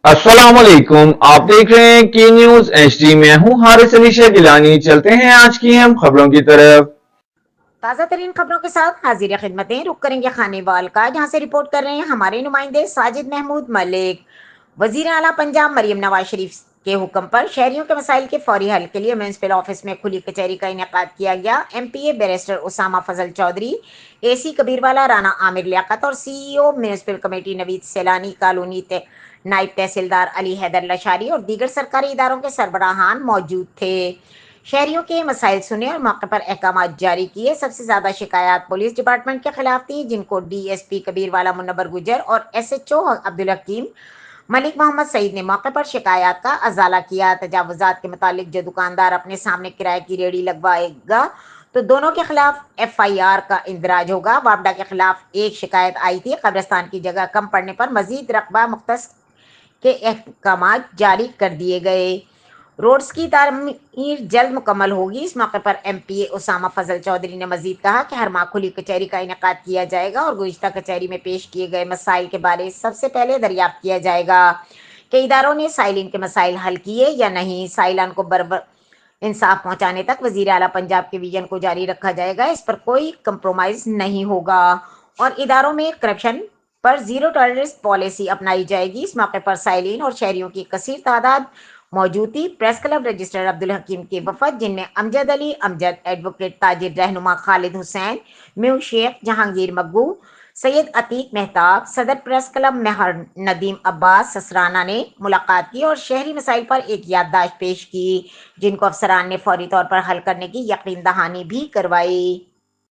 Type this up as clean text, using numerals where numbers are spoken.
अस्सलाम वालेकुम। आप देख रहे हैं की न्यूज एचडी। मैं हूं हारिस अली शेख गिलानी। चलते हैं आज की हम खबरों की तरफ। ताज़ा तरीन खबरों के साथ हाजिर खिदमतें रुक करेंगे खानेवाल का, जहां से रिपोर्ट कर रहे हैं हमारे नुमाइंदे साजिद महमूद मलिक। वजीर आला पंजाब मरियम नवाज शरीफ के हुक्म पर शहरियों के मसाइल के फौरी हल के लिए म्यूनसिपल ऑफिस में खुली कचहरी का इनेकाद किया गया। एमपीए बैरिस्टर उसामा फजल चौधरी, एसी कबीरवाला राना आमिर लियाकत और सीईओ म्यूनसिपल कमेटी नवीद सैलानी, कॉलोनी नायब तहसीलदार अली हैदर लशारी और दीगर सरकारी इदारों के सरबराहान मौजूद थे। शहरियों के मसाइल सुने और मौके पर अहकाम जारी किए। सबसे ज्यादा शिकायत पुलिस डिपार्टमेंट के खिलाफ थी, जिनको डीएसपी कबीरवाला मुनव्वर गुजर और एसएचओ अब्दुल हकीम मलिक मोहम्मद सईद ने मौके पर शिकायत का अजाला किया। तजावुजात के मुतालिक जो दुकानदार अपने सामने किराए की रेहड़ी लगवाएगा तो दोनों के खिलाफ एफआईआर का इंदराज होगा। वापडा के खिलाफ एक शिकायत आई थी। कब्रिस्तान की जगह कम पड़ने पर मजीद रकबा मुख्तस के अहकाम जारी कर दिए गए। रोड्स की तामीर जल्द मुकम्मल होगी। इस मौके पर एमपीए उसामा फजल चौधरी ने मजीद कहा कि हर माह खुली कचहरी का इनेकाद किया जाएगा और गुज़िश्ता कचहरी में पेश किए गए मसाइल के बारे सबसे पहले दरियाफ्त किया जाएगा कि इदारों ने साइलिन के मसाइल हल किए या नहीं। साइलान को बरबर इंसाफ पहुंचाने तक वजीर आला पंजाब के विजन को जारी रखा जाएगा। इस पर कोई कंप्रोमाइज नहीं होगा और इदारों में करप्शन पर जीरो टॉलरेंस पॉलिसी अपनाई जाएगी। इस मौके पर साइलिन और शहरियों की कसीर तादाद मौजूद थी। प्रेस क्लब रजिस्ट्रार अब्दुल हकीम के वफद, जिनमें अमजद अली अमजद, एडवोकेट ताजिर रहनुमा खालिद हुसैन, म्यू शेख जहांगीर मग्गू, सैयद अतीक मेहताब, सदर प्रेस क्लब मेहर नदीम अब्बास ससराना ने मुलाकात की और शहरी मसाइल पर एक याददाश्त पेश की, जिनको अफसरान ने फौरी तौर पर हल करने की यकीन दहानी भी करवाई।